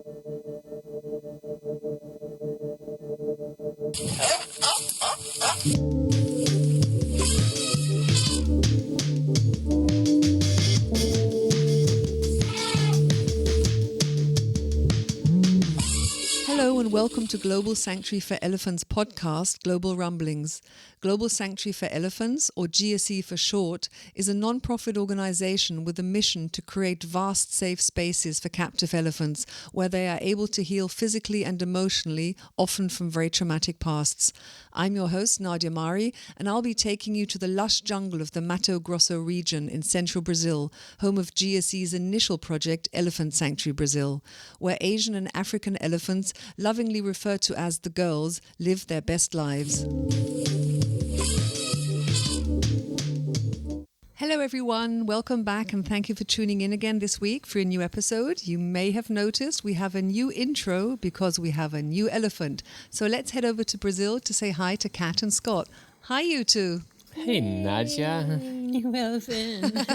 Hello and welcome to Global Sanctuary for Elephants podcast, Global Rumblings. Global Sanctuary for Elephants, or GSE for short, is a non-profit organization with a mission to create vast safe spaces for captive elephants where they are able to heal physically and emotionally, often from very traumatic pasts. I'm your host, Nadia Mari, and I'll be taking you to the lush jungle of the Mato Grosso region in central Brazil, home of GSE's initial project, Elephant Sanctuary Brazil, where Asian and African elephants, lovingly referred to as the girls, live their best lives. Hello everyone, welcome back and thank you for tuning in again this week for a new episode. You may have noticed we have a new intro because we have a new elephant. So let's head over to Brazil to say hi to Kat and Scott. Hi you two. Hey Nadia. New elephant.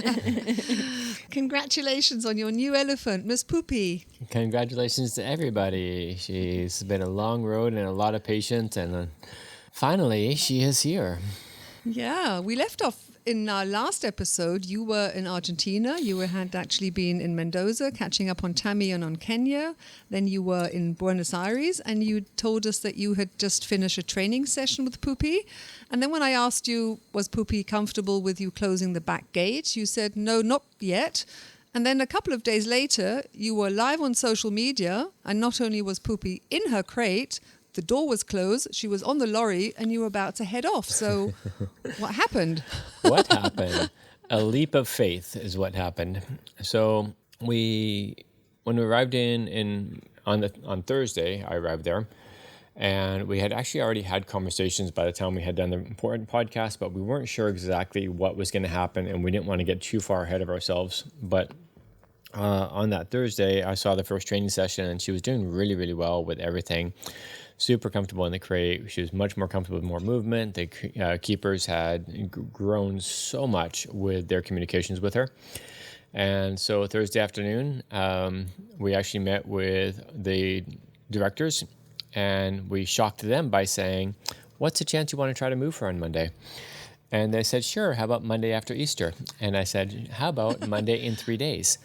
Congratulations on your new elephant, Miss Pupy. Congratulations to everybody. She's been a long road and a lot of patience, and finally she is here. Yeah, we left off in our last episode. You were in Argentina. You had actually been in Mendoza, catching up on Tammy and on Kenya. Then you were in Buenos Aires, and you told us that you had just finished a training session with Pupy. And then when I asked you, was Pupy comfortable with you closing the back gate? You said, no, not yet. And then a couple of days later, you were live on social media, and not only was Pupy in her crate, the door was closed, she was on the lorry, and you were about to head off. So what happened? What happened? A leap of faith is what happened. So when we arrived on Thursday, I arrived there, and we had actually already had conversations by the time we had done the important podcast, but we weren't sure exactly what was going to happen, and we didn't want to get too far ahead of ourselves. But on that Thursday, I saw the first training session, and she was doing really, really well with everything. Super comfortable in the crate. She was much more comfortable with more movement. The keepers had grown so much with their communications with her. And so Thursday afternoon, we actually met with the directors, and we shocked them by saying, what's the chance you want to try to move her on Monday? And they said, sure, how about Monday after Easter? And I said, how about Monday in 3 days?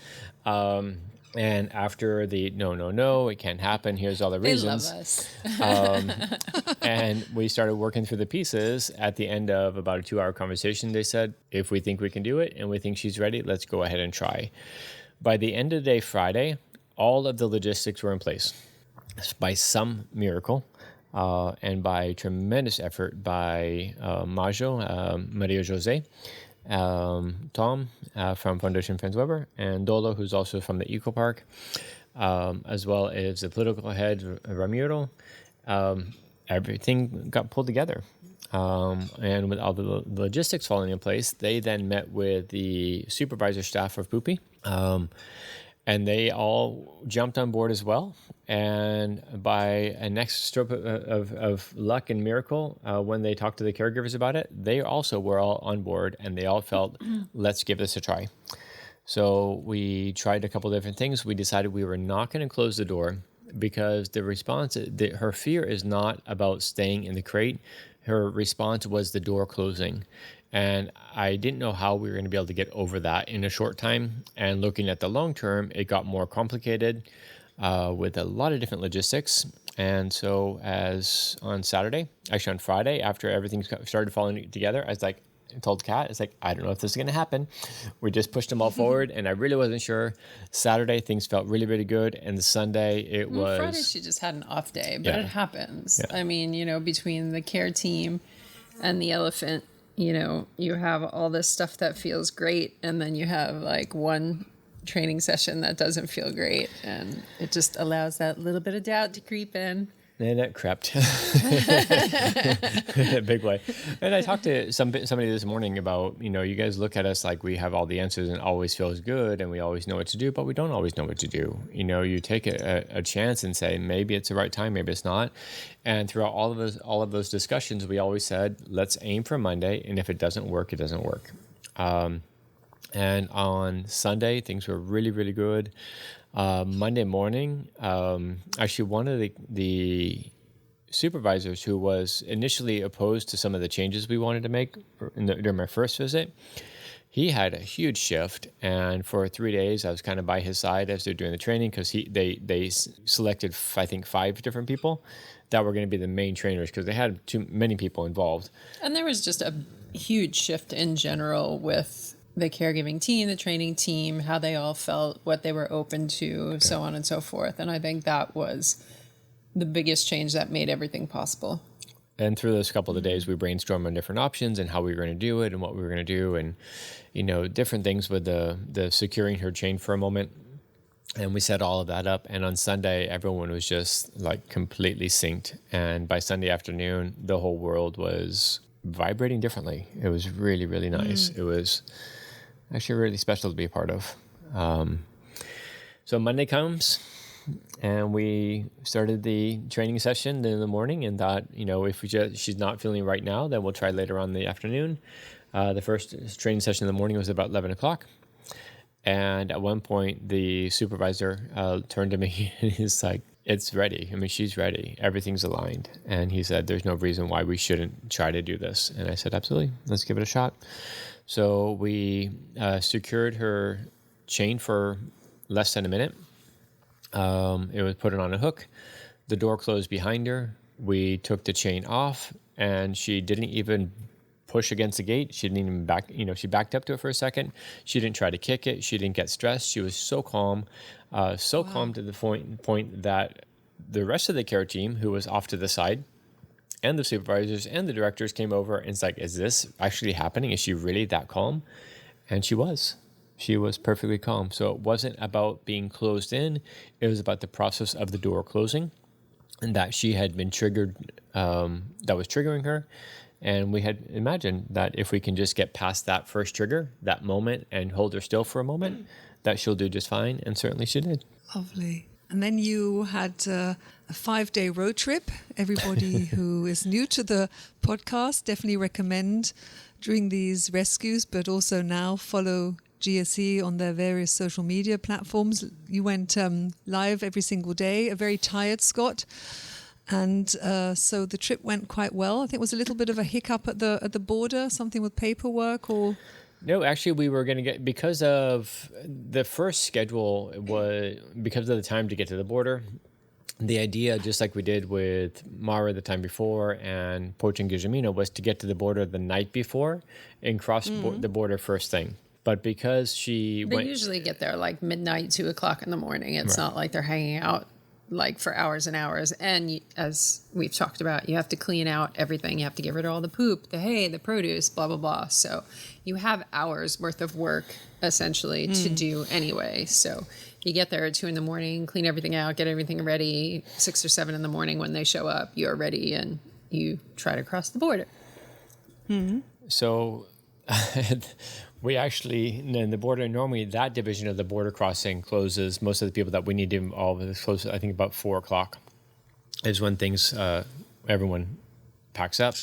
And after the no, it can't happen, here's all the reasons. They love us. And we started working through the pieces. At the end of about a 2-hour conversation, they said, if we think we can do it and we think she's ready, let's go ahead and try. By the end of the day, Friday, all of the logistics were in place. By some miracle, and by tremendous effort by Majo, Maria Jose, Tom from Foundation Franz Weber, and Dolo, who's also from the ecoparque, as well as the political head, Ramiro. Everything got pulled together. And with all the logistics falling in place, they then met with the supervisor staff of Pupy, and they all jumped on board as well. And by a next stroke of luck and miracle, when they talked to the caregivers about it, they also were all on board, and they all felt, let's give this a try. So we tried a couple of different things. We decided we were not going to close the door because the response, her fear is not about staying in the crate. Her response was the door closing. And I didn't know how we were going to be able to get over that in a short time. And looking at the long term, it got more complicated with a lot of different logistics. And so as on Friday, after everything started falling together, I told Kat, I don't know if this is going to happen. We just pushed them all forward, and I really wasn't sure. Saturday, things felt really, really good. And the Sunday, Friday, she just had an off day, but it happens. Yeah. I mean, between the care team and the elephant, you have all this stuff that feels great, and then you have one training session that doesn't feel great, and it just allows that little bit of doubt to creep in. And it crept in a big way. And I talked to somebody this morning about, you guys look at us like we have all the answers and always feels good and we always know what to do, but we don't always know what to do. You take a chance and say, maybe it's the right time, maybe it's not. And throughout all of those discussions, we always said, let's aim for Monday. And if it doesn't work, it doesn't work. And on Sunday, things were really, really good. Monday morning, actually one of the supervisors who was initially opposed to some of the changes we wanted to make during my first visit, he had a huge shift, and for 3 days I was kind of by his side as they're doing the training, because they selected, I think, 5 different people that were going to be the main trainers, because they had too many people involved. And there was just a huge shift in general with the caregiving team, the training team, how they all felt, what they were open to, so on and so forth. And I think that was the biggest change that made everything possible. And through those couple of days, we brainstormed on different options and how we were going to do it and what we were going to do, and different things with the securing her chain for a moment. And we set all of that up. And on Sunday, everyone was just like completely synced. And by Sunday afternoon, the whole world was vibrating differently. It was really, really nice. It was actually really special to be a part of. So Monday comes, and we started the training session in the morning, and thought, if she's not feeling right now, then we'll try later on in the afternoon. The first training session in the morning was about 11 o'clock. And at one point, the supervisor turned to me and he's like, "It's ready. I mean, she's ready. Everything's aligned." And he said, "There's no reason why we shouldn't try to do this." And I said, "Absolutely. Let's give it a shot." So we secured her chain for less than a minute. It was put on a hook. The door closed behind her. We took the chain off, and she didn't even push against the gate. She didn't even back, she backed up to it for a second. She didn't try to kick it. She didn't get stressed. She was so calm, calm to the point that the rest of the care team, who was off to the side, and the supervisors and the directors came over, and it's like, "Is this actually happening? Is she really that calm?" And she was. She was perfectly calm. So it wasn't about being closed in. It was about the process of the door closing, and that she had been triggered, that was triggering her. And we had imagined that if we can just get past that first trigger, that moment, and hold her still for a moment, that she'll do just fine. And certainly she did. Lovely. And then you had a 5-day road trip. Everybody who is new to the podcast, definitely recommend during these rescues, but also now follow GSE on their various social media platforms. You went live every single day, a very tired Scott. And so the trip went quite well. I think it was a little bit of a hiccup at the border, something with paperwork or... No, actually, we were going to get, because of the first schedule, was because of the time to get to the border. The idea, just like we did with Mara the time before and Poach and Guillermina, was to get to the border the night before and cross the border first thing. But because they usually get there like midnight, 2 o'clock in the morning. It's not like they're hanging out like for hours and hours. And as we've talked about, you have to clean out everything. You have to get rid of all the poop, the hay, the produce, blah, blah, blah. So you have hours worth of work essentially to do anyway. So you get there at 2 in the morning, clean everything out, get everything ready. 6 or 7 in the morning when they show up, you're ready and you try to cross the border. So we actually, in the border, normally that division of the border crossing closes. Most of the people that we need to involve is close, I think, about 4 o'clock is when things, everyone packs up.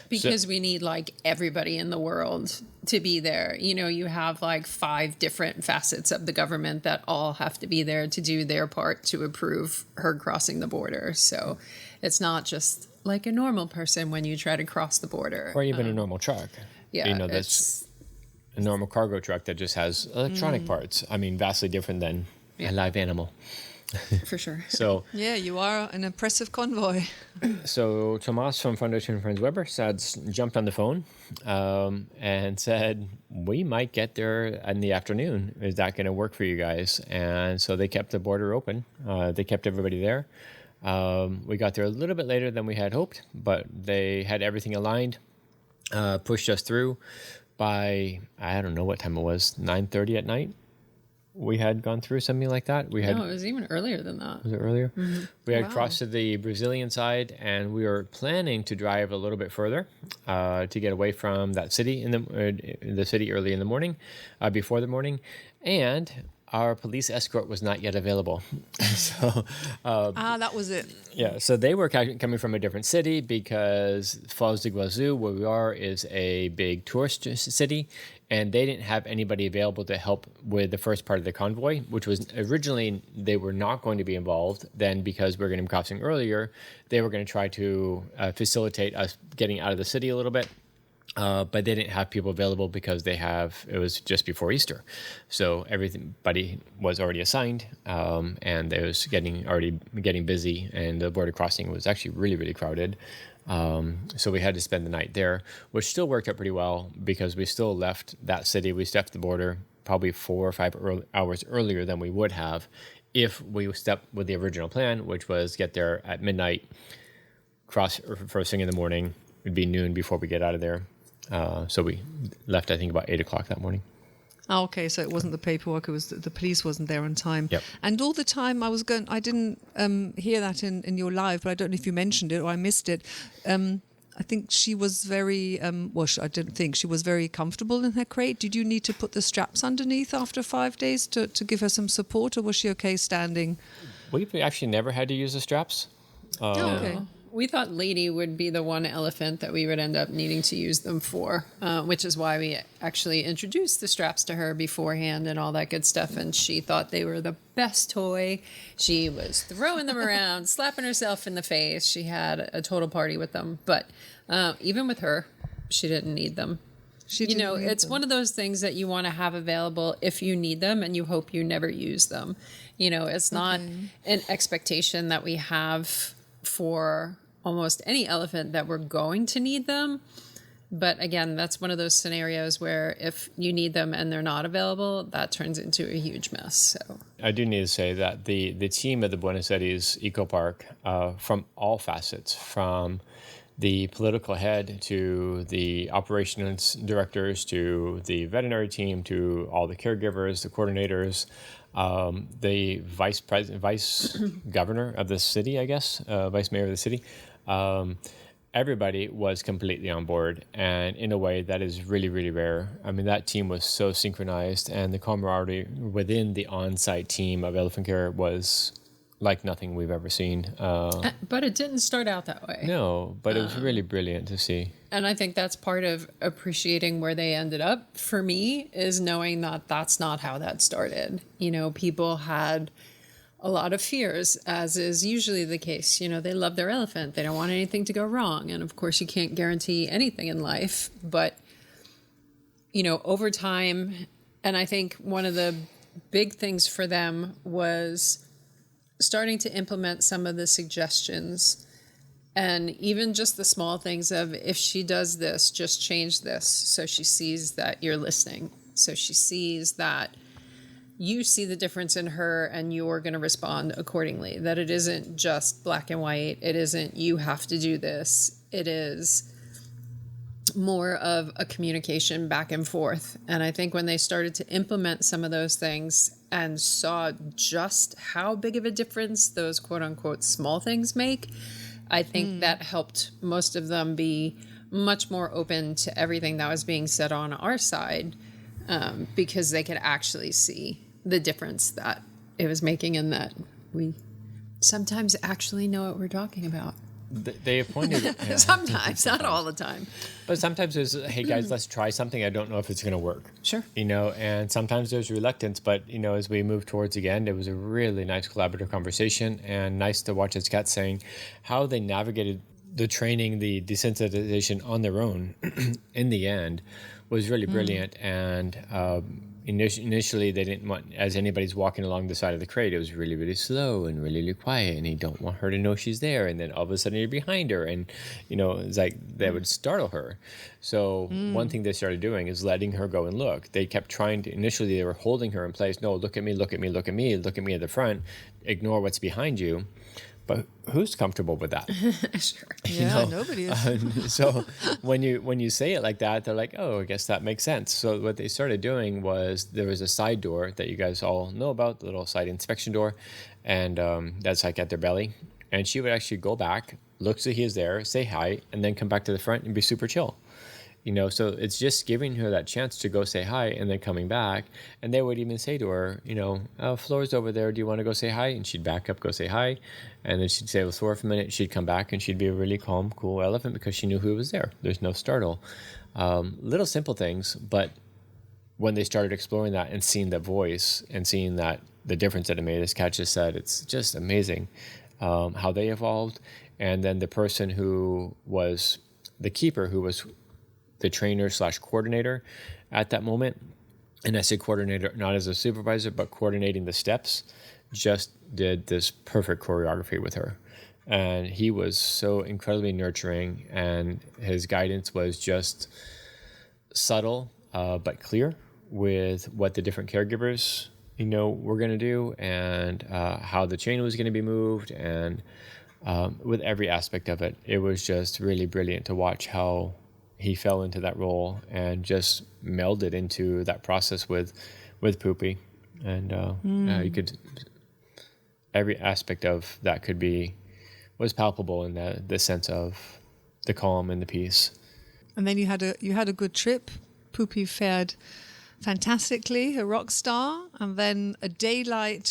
Because we need like everybody in the world to be there. You have like 5 different facets of the government that all have to be there to do their part to approve her crossing the border. So it's not just like a normal person when you try to cross the border. Or even a normal truck. Yeah. That's a normal cargo truck that just has electronic parts. I mean, vastly different than a live animal. For sure. So yeah, you are an impressive convoy. So Tomas from Foundation Friends Weber jumped on the phone and said, "We might get there in the afternoon. Is that going to work for you guys?" And so they kept the border open. They kept everybody there. We got there a little bit later than we had hoped, but they had everything aligned, pushed us through. By, I don't know what time it was, 9:30 at night, we had gone through something like that. No, it was even earlier than that. Was it earlier? Mm-hmm. We had crossed to the Brazilian side, and we were planning to drive a little bit further to get away from that city in the city early in the morning, before the morning, and our police escort was not yet available. So that was it. Yeah, so they were coming from a different city because Foz do Iguaçu, where we are, is a big tourist city. and they didn't have anybody available to help with the first part of the convoy, which was originally they were not going to be involved. Then, because we're going to be crossing earlier, they were going to try to facilitate us getting out of the city a little bit. But they didn't have people available because it was just before Easter. So everybody was already assigned, and it was already getting busy, and the border crossing was actually really, really crowded. So we had to spend the night there, which still worked out pretty well because we still left that city. We stepped the border probably 4 or 5 hours earlier than we would have if we stepped with the original plan, which was get there at midnight, cross first thing in the morning. It'd be noon before we get out of there. So we left, I think, about 8 o'clock that morning. Oh, okay, so it wasn't the paperwork; it was the police wasn't there on time. Yep. And all the time I didn't hear that in your live, but I don't know if you mentioned it or I missed it. I think she was very I didn't think she was very comfortable in her crate. Did you need to put the straps underneath after 5 days to give her some support, or was she okay standing? We've actually never had to use the straps. Okay. We thought Lady would be the one elephant that we would end up needing to use them for, which is why we actually introduced the straps to her beforehand and all that good stuff. And she thought they were the best toy. She was throwing them around, slapping herself in the face. She had a total party with them. But even with her, she didn't need them. It's one of those things that you want to have available if you need them, and you hope you never use them. It's not an expectation that we have for almost any elephant that we're going to need them. But again, that's one of those scenarios where if you need them and they're not available, that turns into a huge mess. So I do need to say that the team at the Buenos Aires ecoparque, from all facets, from the political head to the operations directors to the veterinary team to all the caregivers, the coordinators, the vice governor of the city, I guess, vice mayor of the city, everybody was completely on board, and in a way that is really, really rare. I mean, that team was so synchronized, and the camaraderie within the on-site team of elephant care was like nothing we've ever seen. but it didn't start out that way. No, but it was really brilliant to see. And I think that's part of appreciating where they ended up for me, is knowing that that's not how that started. People had a lot of fears, as is usually the case. They love their elephant. They don't want anything to go wrong. And of course, you can't guarantee anything in life. But, over time, and I think one of the big things for them was starting to implement some of the suggestions, and even just the small things of, if she does this, just change this, so she sees that you're listening, so she sees that you see the difference in her and you're going to respond accordingly, that it isn't just black and white. It isn't you have to do this. It is more of a communication back and forth. And I think when they started to implement some of those things and saw just how big of a difference those quote unquote small things make, I think that helped most of them be much more open to everything that was being said on our side, because they could actually see the difference that it was making, and that we sometimes actually know what we're talking about. They appointed sometimes, not all the time. But sometimes there's, hey guys, let's try something. I don't know if it's going to work. Sure. And sometimes there's reluctance, but as we move towards the end, it was a really nice collaborative conversation, and nice to watch as Kat saying how they navigated the training, the desensitization on their own in the end was really brilliant. And initially they didn't want, as anybody's walking along the side of the crate, it was really, really slow and really, really quiet, and you don't want her to know she's there, and then all of a sudden you're behind her, and it's like that would startle her. So one thing they started doing is letting her go and look. They kept trying to, initially they were holding her in place. No, look at me, look at me, look at me, look at me at the front, ignore what's behind you. But who's comfortable with that? Sure. Yeah, nobody is. So when you say it like that, they're like, oh, I guess that makes sense. So what they started doing was, there was a side door that you guys all know about, the little side inspection door, and that's like at their belly. And she would actually go back, look so he is there, say hi, and then come back to the front and be super chill. So it's just giving her that chance to go say hi and then coming back. And they would even say to her, Flora's over there. Do you want to go say hi? And she'd back up, go say hi. And then she'd stay with Flora for a minute. She'd come back and she'd be a really calm, cool elephant because she knew who was there. There's no startle. Little simple things, but when they started exploring that and seeing the voice and seeing that the difference that it made, as Kat just said, it's just amazing how they evolved. And then the person who was the keeper, who was the trainer / coordinator at that moment, and I say coordinator not as a supervisor, but coordinating the steps, just did this perfect choreography with her. And he was so incredibly nurturing, and his guidance was just subtle but clear with what the different caregivers, were going to do, and how the chain was going to be moved, and with every aspect of it. It was just really brilliant to watch how he fell into that role and just melded into that process with Pupy. And you could, every aspect of that was palpable in the sense of the calm and the peace. And then you had a good trip. Pupy fared fantastically, a rock star, and then a daytime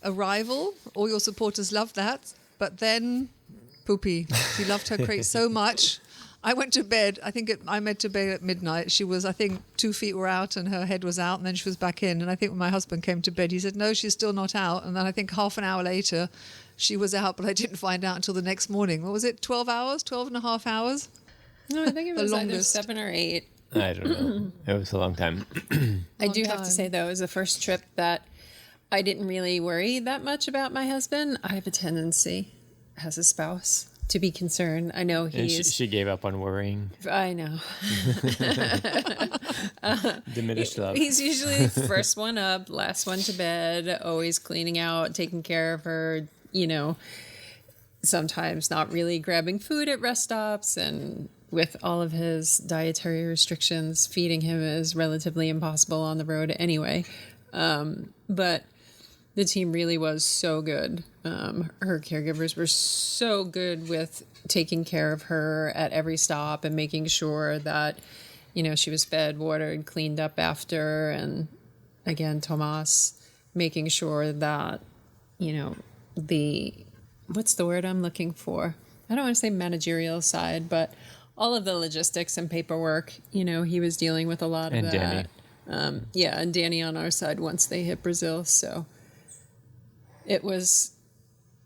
arrival. All your supporters loved that, but then Pupy, she loved her crate so much. I went to bed. I went to bed at midnight. She was, 2 feet were out and her head was out, and then she was back in. And I think when my husband came to bed, he said, no, she's still not out. And then I think half an hour later, she was out, but I didn't find out until the next morning. What was it, 12 hours, 12 and a half hours? No, I think it was either 7 or 8. I don't know. It was a long time. I do have to say, though, it was the first trip that I didn't really worry that much about my husband. I have a tendency, as a spouse, to be concerned. I know she gave up on worrying. I know. Diminished love. He's usually the first one up, last one to bed, always cleaning out, taking care of her, sometimes not really grabbing food at rest stops, and with all of his dietary restrictions, feeding him is relatively impossible on the road anyway. But the team really was so good. Her caregivers were so good with taking care of her at every stop and making sure that, she was fed, watered, cleaned up after. And again, Tomas making sure that, what's the word I'm looking for? I don't want to say managerial side, but all of the logistics and paperwork, he was dealing with a lot of that. Danny. And Danny on our side once they hit Brazil. So it was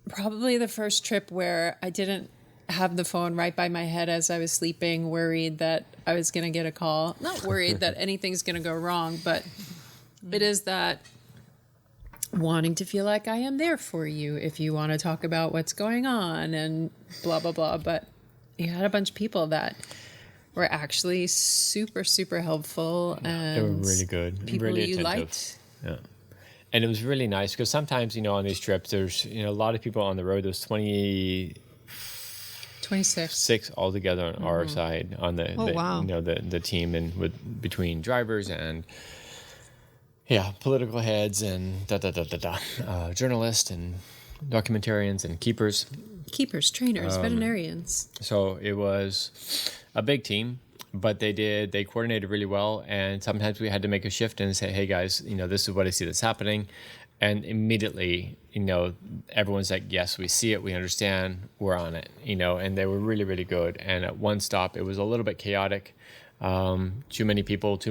probably the first trip where I didn't have the phone right by my head as I was sleeping, worried that I was going to get a call. Not worried that anything's going to go wrong, but it is that wanting to feel like I am there for you if you want to talk about what's going on and blah, blah, blah. But you had a bunch of people that were actually super, super helpful. And they were really good. People really you attentive. liked. Yeah. And it was really nice because sometimes, on these trips, there's, a lot of people on the road. There's 26 altogether on our side, on the team, and between drivers and political heads and journalists and documentarians and keepers, trainers, veterinarians. So it was a big team, but they coordinated really well. And sometimes we had to make a shift and say, hey guys, this is what I see that's happening. And immediately, everyone's like, yes, we see it, we understand, we're on it, and they were really, really good. And at one stop, it was a little bit chaotic. Too many people, too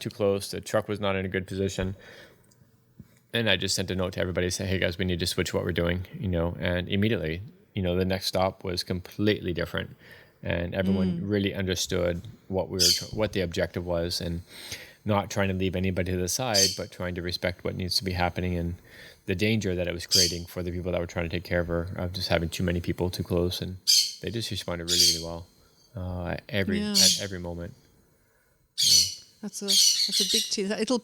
close. The truck was not in a good position. And I just sent a note to everybody, say, hey guys, we need to switch what we're doing, and immediately, the next stop was completely different. And everyone really understood what the objective was, and not trying to leave anybody to the side, but trying to respect what needs to be happening and the danger that it was creating for the people that were trying to take care of her, of just having too many people too close. And they just responded really, really well at every moment. That's a big team. Little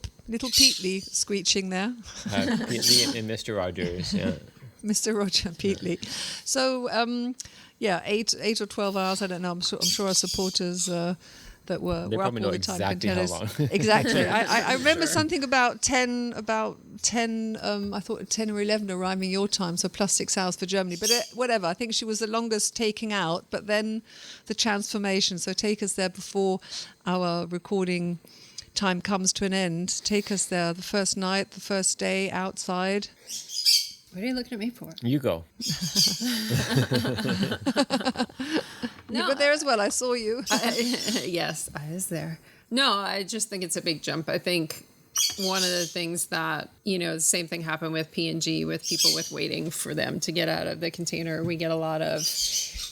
Peatley screeching there. Peatley and Mr. Rogers, yeah. Mr. Roger Peatley. So 8 or 12 hours. I don't know. I'm sure our supporters that were up all the time can tell us exactly. I remember something about 10. I thought 10 or 11 arriving your time, so plus 6 hours for Germany. But whatever. I think she was the longest taking out. But then the transformation. So take us there before our recording time comes to an end. Take us there. The first night, the first day outside. What are you looking at me for? You go. You were there as well. I saw you. Yes, I was there. No, I just think it's a big jump. I think one of the things that, the same thing happened with P&G, with people with waiting for them to get out of the container. We get a lot of,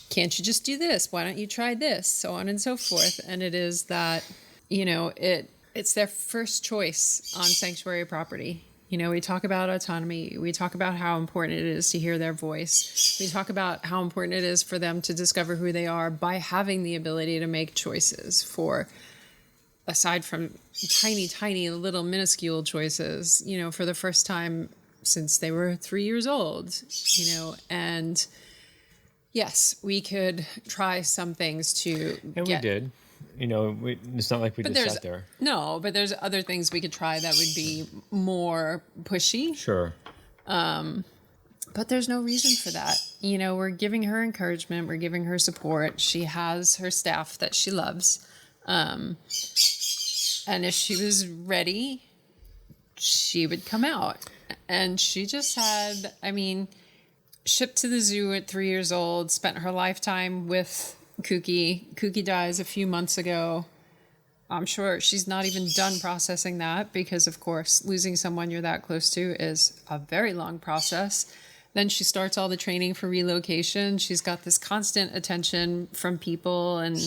can't you just do this? Why don't you try this? So on and so forth. And it is that, it's their first choice on sanctuary property. We talk about autonomy. We talk about how important it is to hear their voice. We talk about how important it is for them to discover who they are by having the ability to make choices for, aside from tiny, tiny little minuscule choices, for the first time since they were 3 years old, and yes, we could try some things to And we did. It's not like we just sat there. No, but there's other things we could try that would be more pushy. Sure. But there's no reason for that. We're giving her encouragement. We're giving her support. She has her staff that she loves. And if she was ready, she would come out. And she just had, shipped to the zoo at 3 years old, spent her lifetime with Kooky. Kooky dies a few months ago. I'm sure she's not even done processing that because, of course, losing someone you're that close to is a very long process. Then she starts all the training for relocation. She's got this constant attention from people and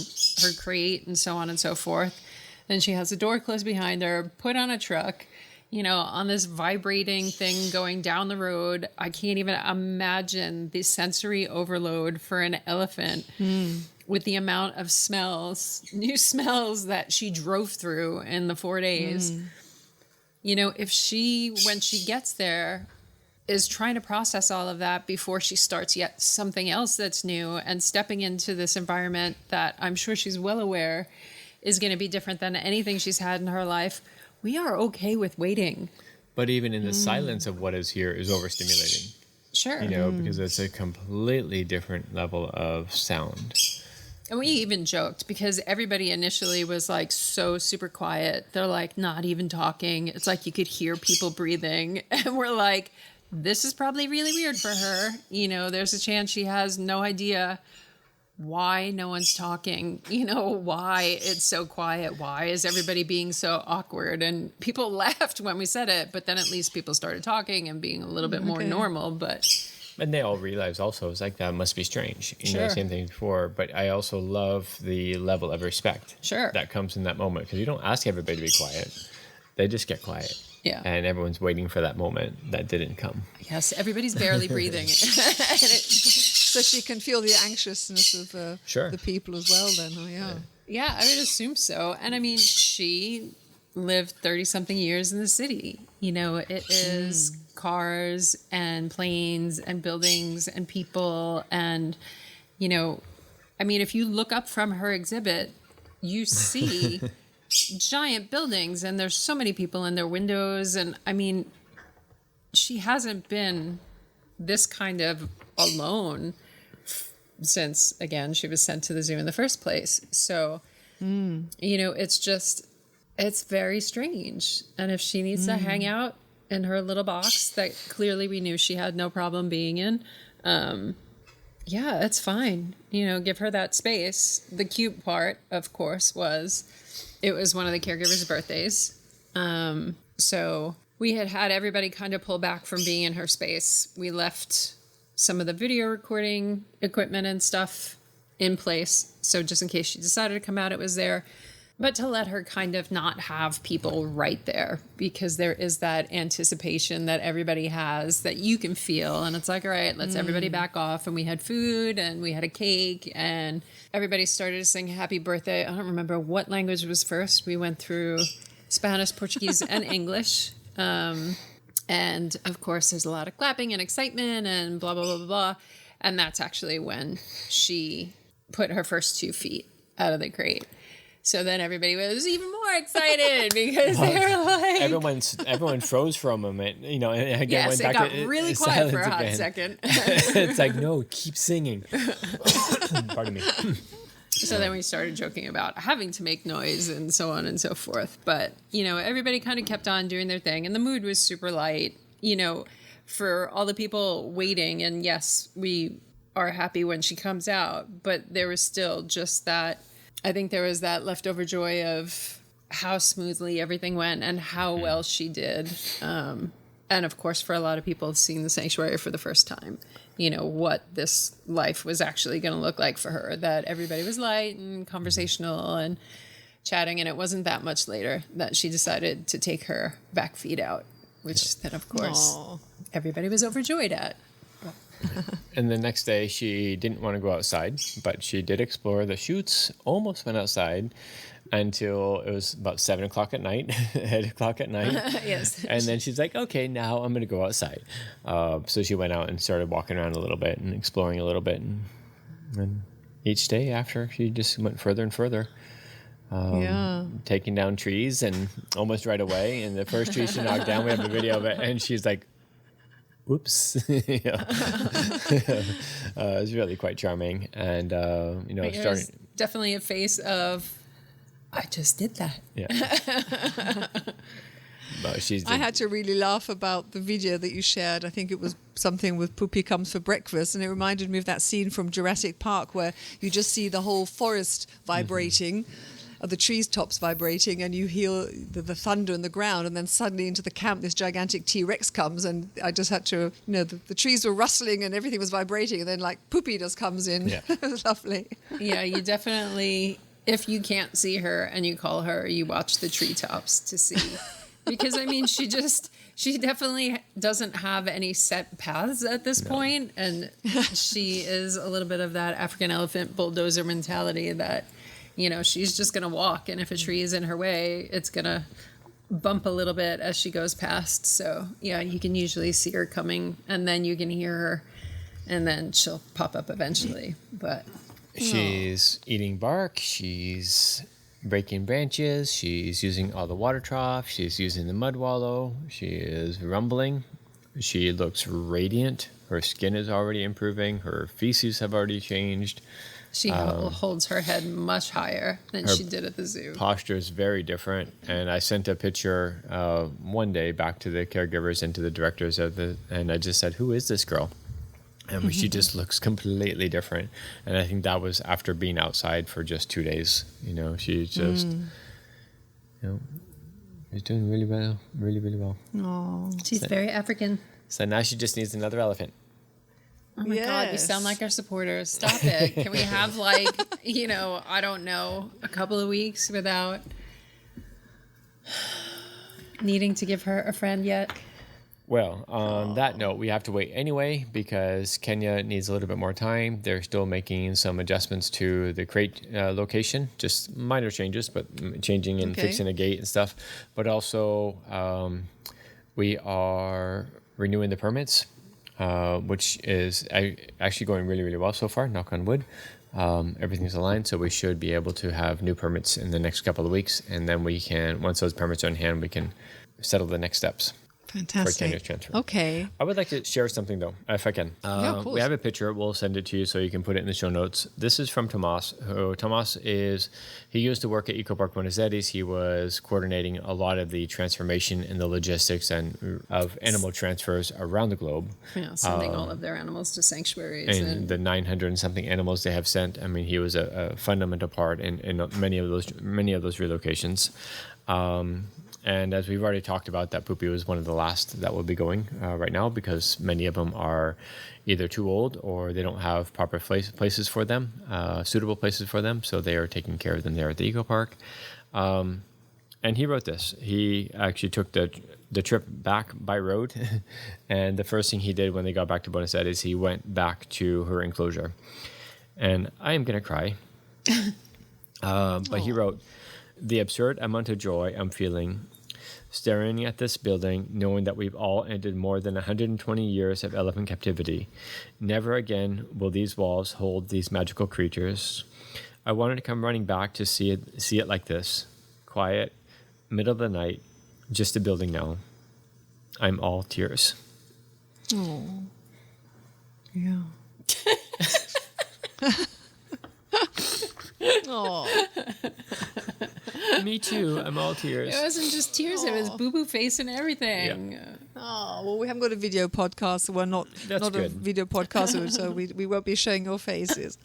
her crate and so on and so forth. Then she has the door closed behind her, put on a truck, on this vibrating thing going down the road. I can't even imagine the sensory overload for an elephant. With the amount of new smells that she drove through in the 4 days. If she, when she gets there, is trying to process all of that before she starts yet something else that's new and stepping into this environment that I'm sure she's well aware is going to be different than anything she's had in her life, we are okay with waiting. But even in the silence of what is here is overstimulating. Sure. Because it's a completely different level of sound. And we even joked because everybody initially was like so super quiet. They're like not even talking. It's like you could hear people breathing. And we're like, this is probably really weird for her. There's a chance she has no idea why no one's talking, why it's so quiet. Why is everybody being so awkward? And people laughed when we said it, but then at least people started talking and being a little bit more normal. And they all realize also, it's like, that must be strange. Same thing before. But I also love the level of respect that comes in that moment. Because you don't ask everybody to be quiet. They just get quiet. Yeah. And everyone's waiting for that moment that didn't come. Yes, everybody's barely breathing. So she can feel the anxiousness of the people as well then. Oh, yeah. Yeah, I would assume so. And she lived 30-something years in the city. It is cars and planes and buildings and people. And, if you look up from her exhibit, you see giant buildings and there's so many people in their windows. And, she hasn't been this kind of alone since, again, she was sent to the zoo in the first place. So, it's very strange. And if she needs to hang out in her little box that clearly we knew she had no problem being in, it's fine. Give her that space. The cute part, of course, was it was one of the caregivers' birthdays. So we had everybody kind of pull back from being in her space. We left some of the video recording equipment and stuff in place. So just in case she decided to come out, it was there. But to let her kind of not have people right there, because there is that anticipation that everybody has that you can feel. And it's like, all right, let's everybody back off. And we had food and we had a cake and everybody started to sing happy birthday. I don't remember what language was first. We went through Spanish, Portuguese, and English. And of course, there's a lot of clapping and excitement and blah, blah, blah, blah, blah. And that's actually when she put her first 2 feet out of the crate. So then everybody was even more excited because they were like... Everyone froze for a moment, and again yes, went back it got really quiet for a hot second. It's like, no, keep singing. Pardon me. So then we started joking about having to make noise and so on and so forth. But, everybody kind of kept on doing their thing and the mood was super light. for all the people waiting. And yes, we are happy when she comes out, but there was still just that, I think there was that leftover joy of how smoothly everything went and how well she did. And of course, for a lot of people seeing the sanctuary for the first time, what this life was actually going to look like for her, that everybody was light and conversational and chatting. And it wasn't that much later that she decided to take her back feet out, which then, of course, everybody was overjoyed at. And the next day, she didn't want to go outside, but she did explore the chutes, almost went outside until it was about 7 o'clock at night, 8 o'clock at night. Yes. And then she's like, okay, now I'm going to go outside. So she went out and started walking around a little bit and exploring a little bit. And each day after, she just went further and further. Taking down trees, and almost right away. And the first tree she knocked down, we have a video of it, and she's like, "Oops!" It's really quite charming, and it was definitely a face of, "I just did that." Yeah. But I had to really laugh about the video that you shared. I think it was something with Pupy Comes for Breakfast, and it reminded me of that scene from Jurassic Park where you just see the whole forest vibrating. Of the trees tops vibrating, and you hear the thunder in the ground, and then suddenly into the camp this gigantic T-Rex comes, and I just had to, the trees were rustling and everything was vibrating, and then like Poopy just comes in. Yeah. It was lovely. Yeah, you definitely, if you can't see her and you call her, you watch the treetops to see. Because she definitely doesn't have any set paths at this point, and she is a little bit of that African elephant bulldozer mentality that, she's just going to walk, and if a tree is in her way, it's going to bump a little bit as she goes past. So, yeah, you can usually see her coming, and then you can hear her, and then she'll pop up eventually. But she's eating bark, she's breaking branches, she's using all the water trough, she's using the mud wallow, she is rumbling, she looks radiant, her skin is already improving, her feces have already changed. She holds her head much higher than she did at the zoo. Posture is very different, and I sent a picture one day back to the caregivers and to the directors and I just said, "Who is this girl?" And she just looks completely different. And I think that was after being outside for just 2 days. She just, she's doing really well, really, really well. Oh, she's very African. So now she just needs another elephant. Oh my God, you sound like our supporters. Stop it. Can we have I don't know, a couple of weeks without needing to give her a friend yet? Well, on that note, we have to wait anyway because Kenya needs a little bit more time. They're still making some adjustments to the crate location, just minor changes, but changing and fixing a gate and stuff. But also, we are renewing the permits. Which is actually going really, really well so far, knock on wood. Everything's aligned, so we should be able to have new permits in the next couple of weeks, and then we can, once those permits are in hand, we can settle the next steps. Fantastic. For Kenya's transfer. Okay. I would like to share something, though, if I can. Yeah, of course. We have a picture. We'll send it to you so you can put it in the show notes. This is from Tomas. Tomas he used to work at ecoparque Buenos Aires. He was coordinating a lot of the transformation and the logistics and of animal transfers around the globe. Yeah, sending all of their animals to sanctuaries. And the 900 and something animals they have sent. I mean, he was a fundamental part in many of those relocations. And as we've already talked about, that Pupy was one of the last that will be going right now because many of them are either too old or they don't have proper places for them, suitable places for them. So they are taking care of them there at the eco park. And he wrote this. He actually took the trip back by road. And the first thing he did when they got back to Buenos Aires, he went back to her enclosure. And I am going to cry. But he wrote, "The absurd amount of joy I'm feeling staring at this building, knowing that we've all ended more than 120 years of elephant captivity. Never again will these walls hold these magical creatures. I wanted to come running back to see it like this. Quiet, middle of the night, just a building now. I'm all tears." Oh. Yeah. Oh. Me too. I'm all tears. It wasn't just tears, it was boo-boo face and everything. Yeah. Oh. Oh, well, we haven't got a video podcast, so we're not a video podcast, so we won't be showing your faces.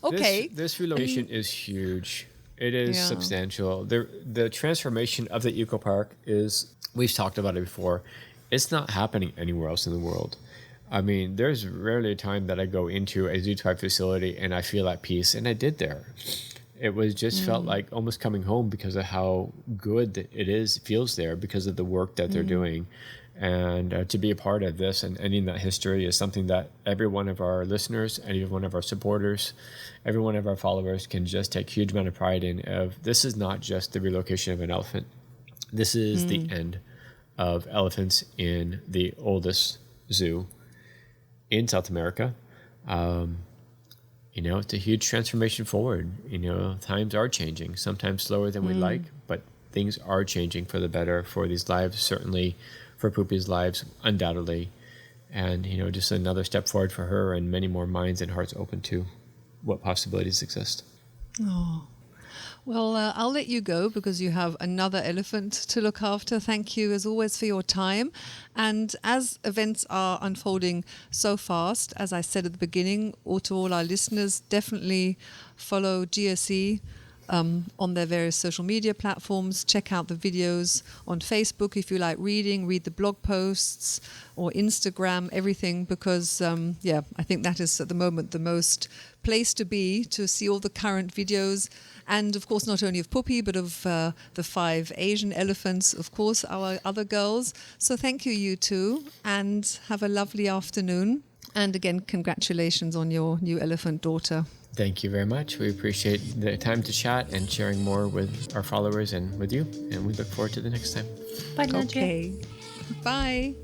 Okay. This relocation is huge. It is substantial. The transformation of the ecoparque is, we've talked about it before, it's not happening anywhere else in the world. I mean, there's rarely a time that I go into a zoo type facility and I feel at peace, and I did there. It was just felt like almost coming home because of how good it feels there because of the work that they're doing. And to be a part of this and ending that history is something that every one of our listeners, every one of our supporters, every one of our followers can just take huge amount of pride in. This is not just the relocation of an elephant. This is the end of elephants in the oldest zoo in South America. It's a huge transformation forward. Times are changing, sometimes slower than we like, but things are changing for the better for these lives, certainly for Pupy's lives, undoubtedly. And, just another step forward for her and many more minds and hearts open to what possibilities exist. Oh. Well, I'll let you go because you have another elephant to look after. Thank you, as always, for your time. And as events are unfolding so fast, as I said at the beginning, to all our listeners, definitely follow GSE on their various social media platforms. Check out the videos on Facebook if you like reading, read the blog posts or Instagram, everything, because, I think that is at the moment the most place to be to see all the current videos. And, of course, not only of Pupy, but of the 5 Asian elephants, of course, our other girls. So thank you, you two, and have a lovely afternoon. And again, congratulations on your new elephant daughter. Thank you very much. We appreciate the time to chat and sharing more with our followers and with you. And we look forward to the next time. Bye, Nadja. Okay. Bye.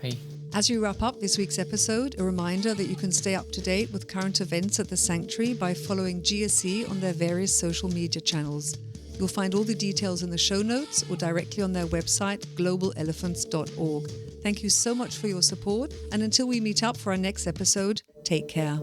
Bye. As we wrap up this week's episode, a reminder that you can stay up to date with current events at the Sanctuary by following GSE on their various social media channels. You'll find all the details in the show notes or directly on their website, globalelephants.org. Thank you so much for your support, and until we meet up for our next episode, take care.